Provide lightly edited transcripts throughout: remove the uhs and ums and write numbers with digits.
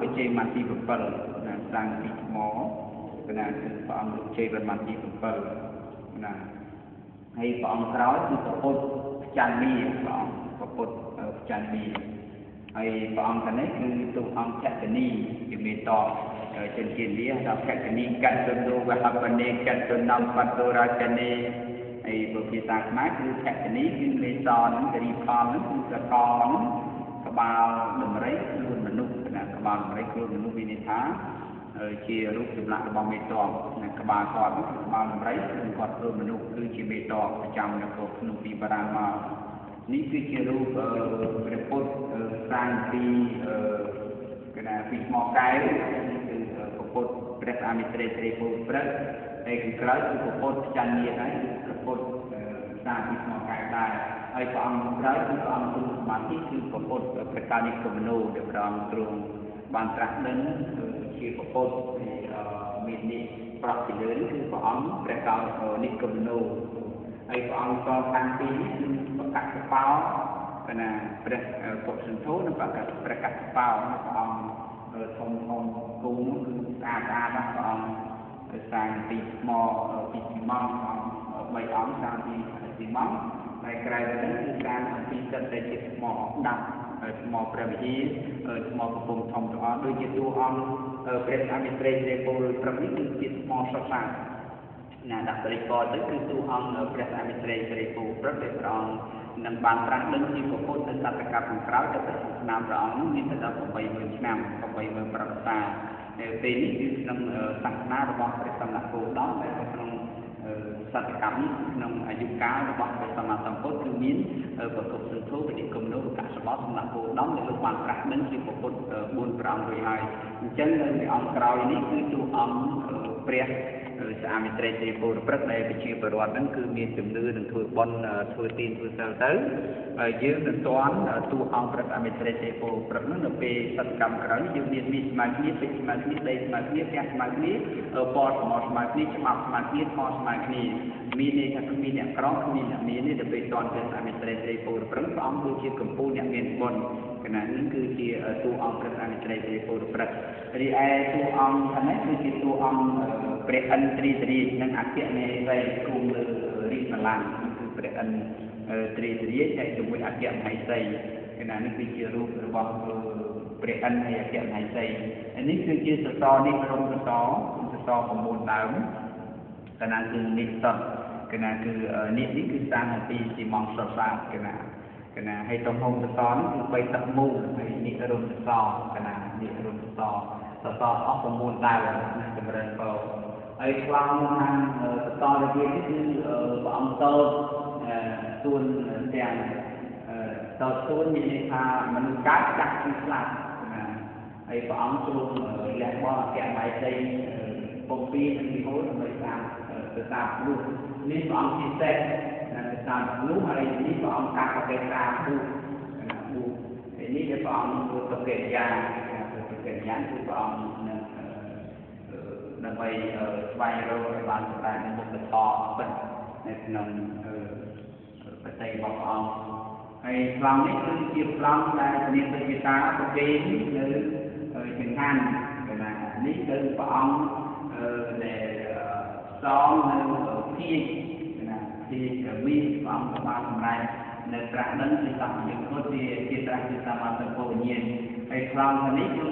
បច្ចេកមទី7ណាសាំងពីថ្មណាគឺព្រះអង្គលោកជ័យវរ្ម័នទី7ណាហើយព្រះអង្គក្រោយគឺព្រះពុទ្ធច័ន្ទមាព្រះអង្គព្រះពុទ្ធច័ន្ទមាហើយព្រះអង្គនេះគឺទូអង្គចតនីជាមេតបជនជាតិនេះដល់ភក្នីកតុនោវហបនេកតុនំបតោរាជនេហើយភាសាខ្មែរគឺភក្នីគឺលេសនឹងរីផលនឹងគឺសកលនឹងក្បាលដំរីខ្លួនមនុស្សណាក្បាលដំរីខ្លួនមនុស្សមានន័យថាជារូបចម្លាក់របស់មេតបណាក្បាលគាត់គឺក្បាលដំរីខ្លួនគាត់ខ្លួនមនុស្សគឺជាមេតបប្រចាំនៅក្នុងទីបារាំងមកនេះគឺជារូបព្រះពុទ្ធសាងពីកណាពីថ្មកែវនេះគឺព្រះពុទ្ធព្រះអមិត្រេត្រីពុទ្ធព្រឹកហើយខាងក្រៅគឺព្រះពុទ្ធច័ន្ទមាហើយគឺព្រះពុទ្ធសាងពីថ្មកែវដែរហើយព្រះអង្គក្រៅគឺព្រះអង្គទ្រង់សមាធិគឺព្រះពុទ្ធព្រះកានិកមនោដែលព្រះអង្គទ្រង់បានត្រាស់ដឹងជាព្រះពុទ្ធមាននេះប្រកពីលើគឺព្រះអង្គព្រះកានិកមនោហើយព្រះអង្គក៏ខាងទីនេះគឺប្រកាសកបោកណាព្រះពុទ្ធសន្ធោនិងប្រកាសកបោព្រះអង្គធំគង់គឺស្អាតណាស់ព្រះអង្គសាងទីថ្មពីស៊ីម៉ង់3អង្គសាងពីស៊ីម៉ង់ហើយក្រៅពីនេះគឺការពីសិតតែជាថ្មដាប់ថ្មព្រះវិហារថ្មកំពង់ធំទាំងអស់ដូចជាតួអង្គព្រះអមិត្រេត្រីពលព្រឹកនេះគឺជាថ្មសុទ្ធសាធណាដាក់បរិកលទៅគឺតួអង្គព្រះអមិត្រេត្រីពលព្រឹកដែលព្រះអង្គនឹងបានត្រាស់ដឹងពីពុទ្ធនៅសតកខាងក្រោយទៅឆ្នាំព្រះអង្គនោះមានទៅដល់80000ឆ្នាំ80000ប្រវត្តិសាស្ត្រនៅពេលនេះគឺក្នុងសាសនារបស់ព្រះសម្មាសម្ពុទ្ធដល់ដែលក្នុងសតកម្មនេះក្នុងអាយុកាលរបស់ព្រះសម្មាសម្ពុទ្ធគឺមានប្រកបសន្ធោបនិគមនោកសបោសម្មាសម្ពុទ្ធដល់ដែលលោកបានត្រាស់ដឹងពីពុទ្ធ4ព្រះអង្គរួចហើយអញ្ចឹងនៅព្រះអង្គក្រោយនេះគឺតួអង្គព្រះសាមិត្រេត្រីពលព្រឹកដែលប្រជាពលរដ្ឋហ្នឹងគឺមានជំនឿនឹងធ្វើបុណ្យធ្វើទានធ្វើសិលទៅហើយយើងមិនទាន់តួអង្គព្រះសាមិត្រេត្រីពលព្រឹកហ្នឹងនៅពេលសតកម្មក្រោយយើងមានស្មារតីពេជ្រស្មារតីដីស្មារតីផ្ទះស្មារតីពណ៌សមស្មារតីច្បាប់ស្មារតីថតស្មារតីមានន័យថាគ្មានអ្នកក្រគ្មានអ្នកមាននេះទៅពេលទាន់ព្រះសាមិត្រេត្រីពលព្រឹកព្រះអង្គគឺជាកម្ពុជាអ្នកមានបុណ្យកណានេះគឺជាតួអង្គព្រះសាមិត្រេត្រីពលព្រឹករីឯតួអង្គខាងនេះគឺជាតួអង្គព្រះឥន្ទ្រីសរាជនិងអគ្គមេរីគង់លើរាជបល្ល័ង្កគឺព្រះឥន្ទ្រីសរាជហើយជាមួយអគ្គមហេសីកណានេះគឺជារូបរបស់ព្រះឥន្ទ្រហើយអគ្គមហេសីនេះគឺជាសសរនេះក្រុមសសរ9ដើមកណាគឺនេះតកណាគឺនេះគឺសាងពីស៊ីម៉ង់សុទ្ធសាធកណាហើយទំហំសសរនេះគឺ3 ទឹកមូលហើយនេះរុំសសរកណានេះរុំសសរអស់9ដើមណាចម្រើនពោហើយខ្លាំងខាងសសរទៀតនេះគឺព្រះអង្គតូចទួនទាំងតូចទួនមានន័យថាមនុស្សកើតចាស់គឺស្លាប់ណាហើយព្រះអង្គទ្រង់លះបង់អគ្គមហេសីពុំពីនិងវិហោដើម្បីតាមនោះនេះព្រះអង្គពិសេសណាតាមនោះហើយនេះព្រះអង្គកាត់បេតាពុណាពុហើយនេះព្រះអង្គធ្វើទុកិរិយាគឺព្រះអង្គនឹងដើម្បីស្វែងរកឲ្យបានសម្រេចនៅមុខធម៌ពិតនៅក្នុងបទរបស់ព្រះអង្គហើយប្លង់នេះគឺជាប្លង់ដែលមានវិជាតាប្រគេននៅចង្ហាន់ណានេះគឺព្រះអង្គដែលសងនៅភាជណាភាជមីព្រះអង្គបានសម្រេចនៅត្រាស់នឹងជាសម្បត្តិគុណជាត្រាស់ជាសម្បត្តិពុទ្ធញាណហើយប្លង់នេះគឺ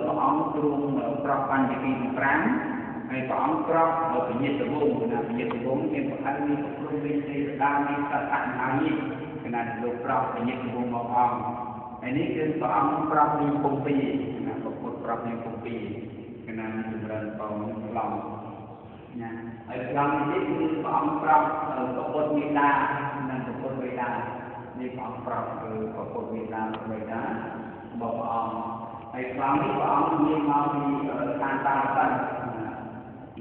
ព្រះអង្គទ្រង់ប្រោះបញ្ញទី5ហើយព្រះអង្គប្រោះពញាតវងណាពញាតវងមានប្រហែលមានព្រមមានទេវតាមានសត្វអនានេះគណៈលោកប្រោះពញាតវងមកអង្គហើយនេះគឺព្រះអង្គប្រោះមានពងពីណាពុទ្ធប្រោះមានពងពីគណៈចម្រើនបងប្លង់ណាហើយប្លង់នេះគឺព្រះអង្គប្រោះពុទ្ធមេដានិងពុទ្ធវេដានេះព្រះអង្គប្រោះពុទ្ធមេដាវេដារបស់ព្រះអង្គហើយប្លង់នេះព្រះអង្គមានមកពីឋានតារតន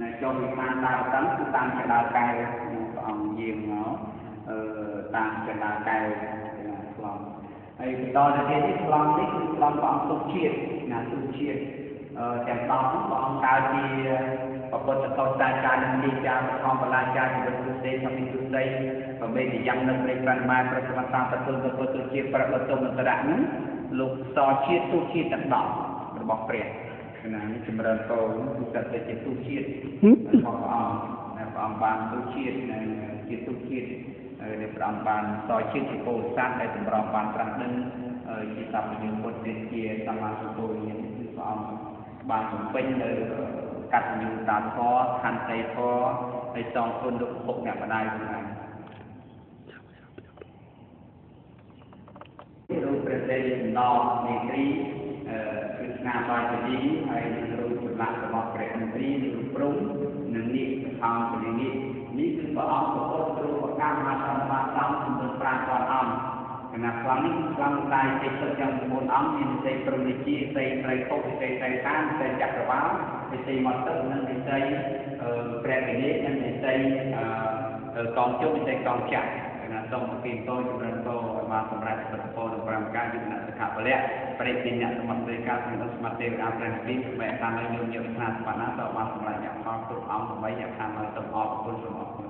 ណាចូលពីឋានតារតនគឺតាមកណ្ដាលកែវព្រះអង្គយាងមកតាមកណ្ដាលកែវណាប្លង់ហើយបន្តទៅទៀតនេះប្លង់នេះគឺប្លង់ព្រះអង្គទុកជាតិណាទុកជាតិទាំង10នោះព្រះអង្គកើតជាពុទ្ធកោតាចារ្យនិយាបឋមបលាចារ្យជីវិតទុសេធម្មទុសេប្រមេតិយ៉ាងនៅព្រៃបានម៉ែប្រសិទ្ធតាមប្រទុលពុទ្ធជាប្រវត្តិមន្តរៈនោះលោកសជាតិទុកជាតិទាំង10 របស់ព្រះណានេះចម្រើនពរគឺតែជាទុជាតិរបស់ព្រះអង្គបានទុជាតិជាទុជាតិដែលព្រះអង្គបានសយជាតិជាពោធិសត្វដែលចម្រើនបានត្រាស់ដឹងជាសព្វយុពុទ្ធជាសម្មាសម្ពុទ្ធនេះគឺព្រះអង្គបានបំពេញនៅកតញ្ញូតាធម៌ខន្តីធម៌ហើយសងគុណលោកពុកអ្នកម្ដាយហ្នឹងរូបព្រះទេបណ្ដោះនេត្រីគឺស្នាបាយទីហើយរូបចម្លាក់របស់ព្រះឥន្ទ្រីរូបព្រំនិងនេះខំពលិនេះនេះគឺព្រះអង្គប្រពុតរូបកម្មមហាសម្មាសម្ពុទ្ធ5000អង្គគណៈខ្លាំងនេះខ្លាំងតែទេពទាំង9អង្គមានទេពព្រំនិជាទេពត្រីភពទេពត្រីខានទេពចក្រវាលទេពមកទឹកនិងទេពព្រះវិនិច្ឆ័យនិងទេពកងជុំទេពកងចាក់សូមពីតោចម្រើនតោបានសម្រាប់ប្រតិពលនៅ5ការយុទ្ធនសិក្ខាពលៈប្រេតិញ្ញសមត្ថការក្នុងសមត្ថទេវអាព្រះទីសម្រាប់តាមឲ្យយើងយកស្នាស្បាណាតបានសម្រាប់អ្នកផលគ្រប់អង្គ8អ្នកខាងមកសូមអរគុណសូមអរគុណ